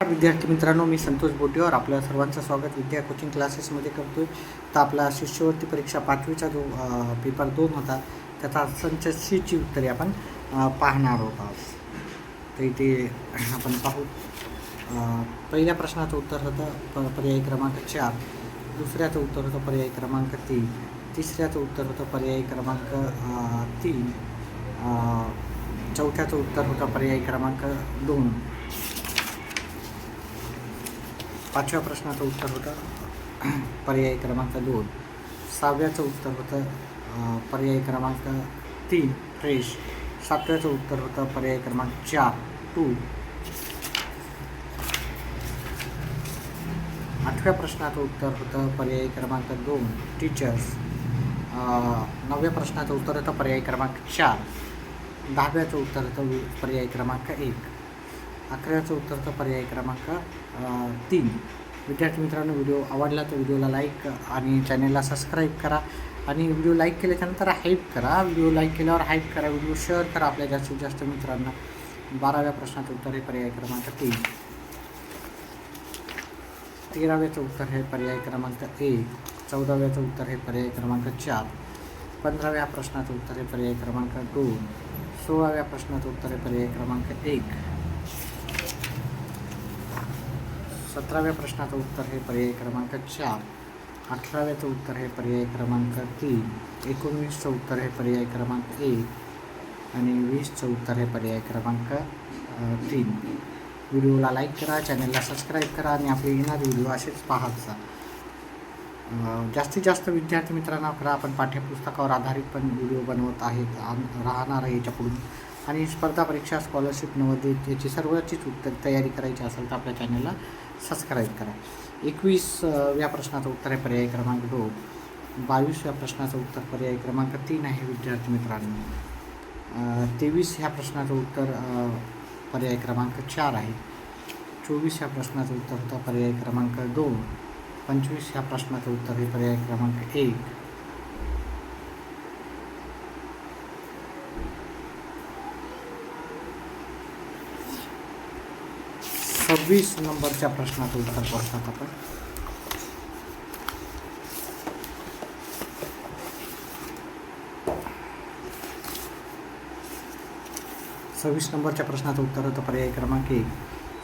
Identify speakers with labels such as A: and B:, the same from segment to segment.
A: विद्यार्थी मित्रांनो, मी संतोष बोटेवर आपल्या सर्वांचं स्वागत विद्या कोचिंग क्लासेसमध्ये करतोय. तर आपला शिष्यवृत्ती परीक्षा 5वीचा जो पेपर 2 होता त्याचा संच सीची उत्तरे आपण पाहणार आहोत. तर इथे आपण पाहू. पहिल्या प्रश्नाचं उत्तर होतं पर्याय क्रमांक 4, दुसऱ्याचं उत्तर होतं पर्याय क्रमांक 3, तिसऱ्याचं उत्तर होतं पर्याय क्रमांक 3, चौथ्याचं उत्तर होतं पर्याय क्रमांक 2, पाचव्या प्रश्नाचं उत्तर होतं पर्याय क्रमांक 2, सहाव्याचं उत्तर होतं पर्याय क्रमांक 3 फ्रेश, सातव्याचं उत्तर होतं पर्याय क्रमांक 4 टू, आठव्या प्रश्नाचं उत्तर होतं पर्याय क्रमांक 2 टीचर्स, नवव्या प्रश्नाचं उत्तर होतं पर्याय क्रमांक 4, दहाव्याचं उत्तर होतं पर्याय क्रमांक 1, अकराव्याचं उत्तर होतं पर्याय क्रमांक 3. विद्यार्थी मित्रांनो, व्हिडिओ आवडला तर व्हिडिओला लाईक आणि चॅनलला सबस्क्राईब करा आणि व्हिडिओ लाईक केल्याच्यानंतर हाईप करा. व्हिडिओ लाईक केल्यावर हाईप करा, व्हिडिओ शेअर करा आपल्या जास्तीत जास्त मित्रांना. 12व्या प्रश्नाचं उत्तर हे पर्याय क्रमांक 3, 13व्याचं उत्तर हे पर्याय क्रमांक 1, 14व्याचं उत्तर हे पर्याय क्रमांक 4, 15व्या प्रश्नाचं उत्तर हे पर्याय क्रमांक 2, 16व्या प्रश्नाचं उत्तर हे पर्याय क्रमांक 1, 17व्या प्रश्नाचं उत्तर हे पर्याय क्रमांक 4, 18व्याचं उत्तर हे पर्याय क्रमांक 3, 19चं उत्तर हे पर्याय क्रमांक 1 आणि 20चं उत्तर हे पर्याय क्रमांक 3. व्हिडिओला लाईक करा, चॅनलला सबस्क्राईब करा आणि आपले येणारे व्हिडिओ असेच पाहत जा. जास्तीत जास्त विद्यार्थी मित्रांना करा. आपण पाठ्यपुस्तकावर आधारित पण व्हिडिओ बनवत राहणार आहे याच्यापुढून. आणि स्पर्धा परीक्षा, स्कॉलरशिप, नवोदय याची सर्वांचीच तयारी करायची असेल तर आपल्या चॅनलला सबस्क्राईब करा. 21व्या प्रश्नाचं उत्तर आहे पर्याय क्रमांक 2, 22व्या प्रश्नाचं उत्तर पर्याय क्रमांक 3 आहे विद्यार्थी मित्रांनो. 23 ह्या प्रश्नाचं उत्तर पर्याय क्रमांक 4 आहे. 24 ह्या प्रश्नाचं उत्तर होतं पर्याय क्रमांक 2, 25 ह्या प्रश्नाचं उत्तर हे पर्याय क्रमांक 1, 26 नंबरच्या प्रश्नाचं उत्तर पाहतात आपण. 26 नंबरच्या प्रश्नाचं उत्तर होतं पर्याय क्रमांक 1,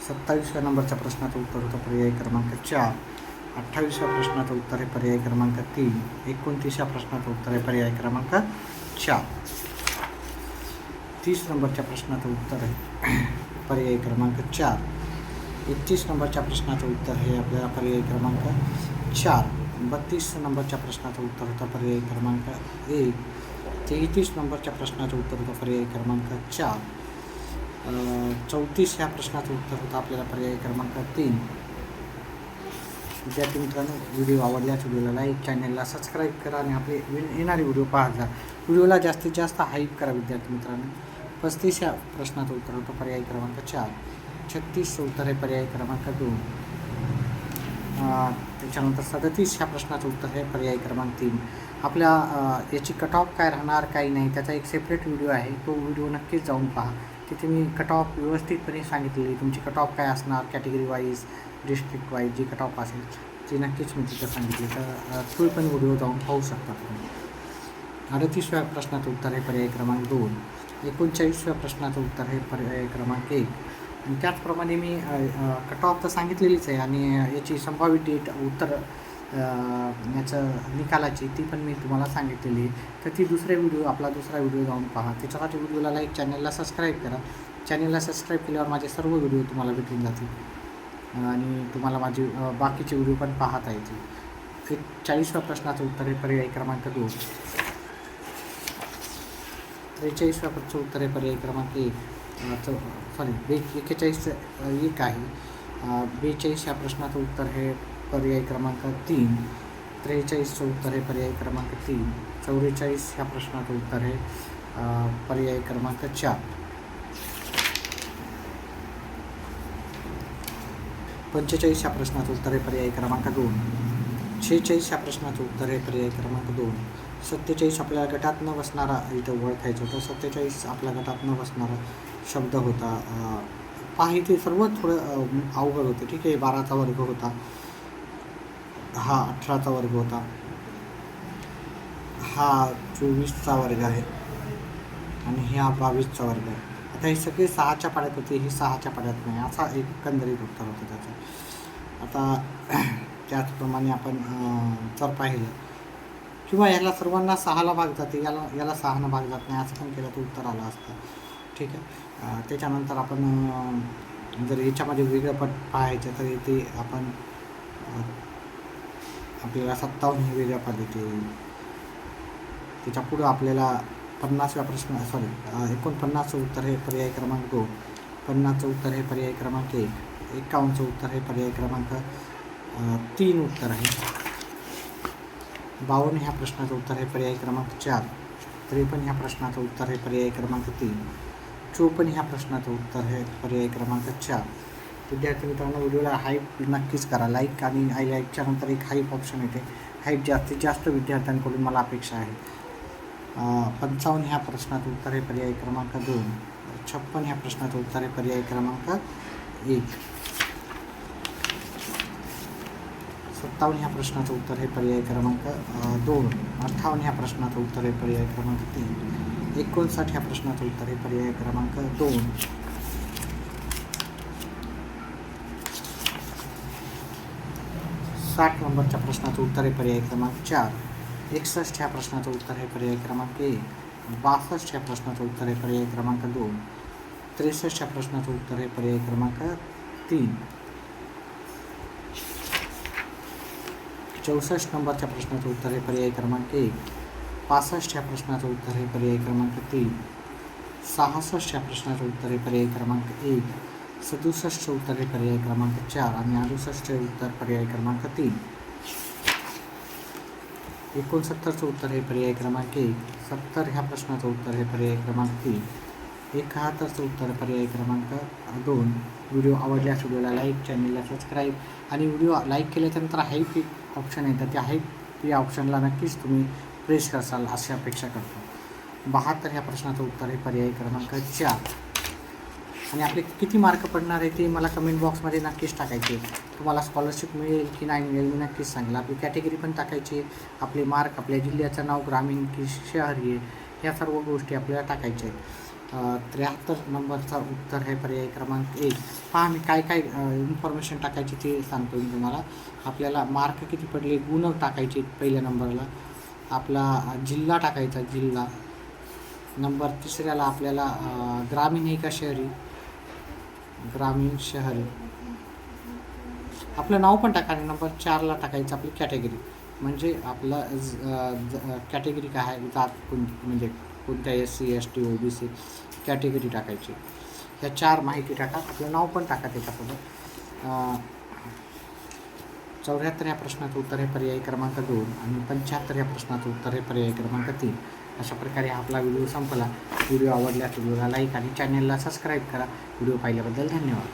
A: 27व्या नंबरच्या प्रश्नाचं उत्तर होतं पर्याय क्रमांक 4, 28व्या प्रश्नाचं उत्तर आहे पर्याय क्रमांक 3, 29व्या प्रश्नाचं उत्तर आहे पर्याय क्रमांक 4, 30 नंबरच्या प्रश्नाचं उत्तर आहे पर्याय क्रमांक 4, 31 नंबरच्या प्रश्नाचं उत्तर हे आपल्याला पर्याय क्रमांक 4, 32 नंबरच्या प्रश्नाचं उत्तर होतं पर्याय क्रमांक 1, 33 नंबरच्या प्रश्नाचं उत्तर होतं पर्याय क्रमांक 4, 34 ह्या प्रश्नाचं उत्तर होतं आपल्याला पर्याय क्रमांक 3. विद्यार्थी मित्रांनो, व्हिडिओ आवडल्यास व्हिडिओला लाईक, चॅनलला सबस्क्राईब करा आणि आपले येणारे व्हिडिओ पाहत जा. व्हिडिओला जास्तीत जास्त हाईप करा विद्यार्थी मित्रांनो. 35 ह्या प्रश्नाचं उत्तर होतं पर्याय क्रमांक 4, 36चं उत्तर आहे पर्याय क्रमांक 2, त्याच्यानंतर 37 ह्या प्रश्नाचं उत्तर आहे पर्याय क्रमांक 3. आपल्या याची कट ऑफ काय राहणार काही नाही त्याचा एक सेपरेट व्हिडिओ आहे, तो व्हिडिओ नक्कीच जाऊन पहा. तिथे मी कट ऑफ व्यवस्थितपणे सांगितलेली, तुमची कट ऑफ काय असणार, कॅटेगरी वाईज, डिस्ट्रिक्ट वाईज जी कट ऑफ असेल ती नक्कीच मी तिथं सांगितली. तर तो पण व्हिडिओ जाऊन पाहू शकता तुम्ही. 38व्या प्रश्नाचं उत्तर आहे पर्याय क्रमांक 2, 39व्या प्रश्नाचं उत्तर आहे पर्याय क्रमांक 1. आणि त्याचप्रमाणे मी कट ऑफ तर सांगितलेलीच आहे आणि याची संभाव्य डेट उत्तर याचं निकालाची ती पण मी तुम्हाला सांगितलेली आहे. तर ती दुसरा व्हिडिओ जाऊन पहा. त्याच्यासाठी व्हिडिओला लाईक, चॅनलला सबस्क्राईब करा. चॅनलला सबस्क्राईब केल्यावर माझे सर्व व्हिडिओ तुम्हाला भेटून जातील आणि तुम्हाला माझे बाकीचे व्हिडिओ पण पाहता येतील. 40व्या प्रश्नाचं उत्तर आहे पर्याय क्रमांक 2, 43व्या प्रश्नाचं उत्तर आहे पर्याय क्रमांक 1, 41 एक आहे. 42 ह्या प्रश्नाचं उत्तर हे पर्याय क्रमांक 3, 43चं उत्तर हे पर्याय क्रमांक 3, 44 ह्या प्रश्नाचं उत्तर हे पर्याय क्रमांक 4, 45 ह्या प्रश्नाचं उत्तर आहे पर्याय क्रमांक 2, 46 ह्या प्रश्नाचं उत्तर आहे पर्याय क्रमांक 2, 47 आपल्याला गटात न बसणारा इथं ओळखायचं होतं. 47 आपल्या गटात न बसणारा शब्द होता पहा इथे सर्व थोडं अवघड होते. ठीक आहे, 12चा वर्ग होता, हा 18चा वर्ग होता, हा 24चा वर्ग आहे आणि हा 22चा वर्ग आहे. आता हे सगळे 6च्या पाड्यात होते, ही 6च्या पाड्यात नाही, असा एकंदरीत उत्तर होतं त्याचं. आता त्याचप्रमाणे आपण जर पाहिलं किंवा याला सर्वांना 6ला भाग जाते, याला 6नं भाग जात नाही, असं पण केलं तर उत्तर आलं असतं. ठीक आहे. त्याच्यानंतर आपण जर याच्यामध्ये वेगळं पट पाहायचं तर इथे आपण आपल्याला 57 हे वेगळ्या पद्धती. त्याच्या पुढं आपल्याला 50व्या प्रश्न 49चं उत्तर हे पर्याय क्रमांक 2, 50चं उत्तर हे पर्याय क्रमांक 1, 51चं उत्तर हे पर्याय क्रमांक 3 उत्तर आहे. 52 ह्या प्रश्नाचं उत्तर हे पर्याय क्रमांक 4, 53 ह्या प्रश्नाचं उत्तर हे पर्याय क्रमांक 3, 54 ह्या प्रश्नाचं उत्तर हे पर्याय क्रमांक 4. विद्यार्थी मित्रांनो, व्हिडिओला हाईप नक्कीच करा. लाईक आणि आय लाईकच्या नंतर एक हाईप ऑप्शन येते. हाईप जास्तीत जास्त विद्यार्थ्यांकडून मला अपेक्षा आहे. 55 ह्या प्रश्नाचं उत्तर हे पर्याय क्रमांक 2, 56 ह्या प्रश्नाचं उत्तर हे पर्याय क्रमांक 1, 57 ह्या प्रश्नाचं उत्तर हे पर्याय क्रमांक 2, 58 ह्या प्रश्नाचं उत्तर हे पर्याय क्रमांक 3, 59 ह्या प्रश्नाचं उत्तर हे पर्याय क्रमांक 2, 60 नंबरच्या प्रश्नाचं उत्तर हे पर्याय क्रमांक 4, 61 ह्या प्रश्नाचं उत्तर हे पर्याय क्रमांक 1, 62 ह्या प्रश्नाचं उत्तर हे पर्याय क्रमांक 2, 63 ह्या प्रश्नाचं उत्तर हे पर्याय क्रमांक 3, 64 नंबरच्या प्रश्नाचं उत्तर हे पर्याय क्रमांक 1, 65 ह्या प्रश्नाचं उत्तर हे पर्याय क्रमांक 3, 66 ह्या प्रश्नाचं उत्तर हे पर्याय क्रमांक 1, 67 उत्तर हे पर्याय क्रमांक 4 आणि 68 उत्तर पर्याय क्रमांक 3, 69चं उत्तर हे पर्याय क्रमांक 1, 70 ह्या प्रश्नाचं उत्तर हे पर्याय क्रमांक 3, 71चं उत्तर पर्याय क्रमांक 2. व्हिडिओ आवडल्यास व्हिडिओला लाईक, चॅनलला सबस्क्राईब आणि व्हिडिओ लाईक केल्याच्यानंतर हाईप ऑप्शन येतं, त्या हाईप या ऑप्शनला नक्कीच तुम्ही प्रेस करसाल अशी अपेक्षा करतो. 72 ह्या प्रश्नाचं उत्तर हे पर्याय क्रमांक 4 आणि आपले किती मार्क पडणार आहे ते मला कमेंट बॉक्समध्ये नक्कीच टाकायचे. तुम्हाला स्कॉलरशिप मिळेल की नाही मिळेल मी नक्कीच सांगेल. आपली कॅटेगरी पण टाकायची, आपले मार्क, आपल्या जिल्ह्याचं नाव ग्रामीण की शहरी आहे, ह्या सर्व गोष्टी आपल्याला टाकायच्या आहेत. 73 नंबरचा उत्तर हे पर्याय क्रमांक 1. पहा मी काय काय इन्फॉर्मेशन टाकायची ते सांगतो मी तुम्हाला. आपल्याला मार्क किती पडले, गुण टाकायचे पहिल्या नंबरला, आपला जिल्हा टाकायचा, जिल्हा नंबर 3ऱ्याला आपल्याला ग्रामीण आहे का शहरी, ग्रामीण शहरी, आपलं नाव पण टाका आणि नंबर 4ला टाकायचं आपली कॅटेगरी, म्हणजे आपलं कॅटेगरी काय आहे, जात कोणती, म्हणजे कोणत्या SC ST OBC कॅटेगरी टाकायची. ह्या 4 माहिती टाका, आपलं नाव पण टाका त्याच्यासोबत. 74 ह्या प्रश्नाचं उत्तर हे पर्याय क्रमांक 2 आणि 75 ह्या प्रश्नाचं उत्तर हे पर्याय क्रमांक 3. अशा प्रकारे आपला व्हिडिओ संपला. व्हिडिओ आवडल्यास व्हिडिओला लाईक आणि चॅनलला सबस्क्राईब करा. व्हिडिओ पाहिल्याबद्दल धन्यवाद.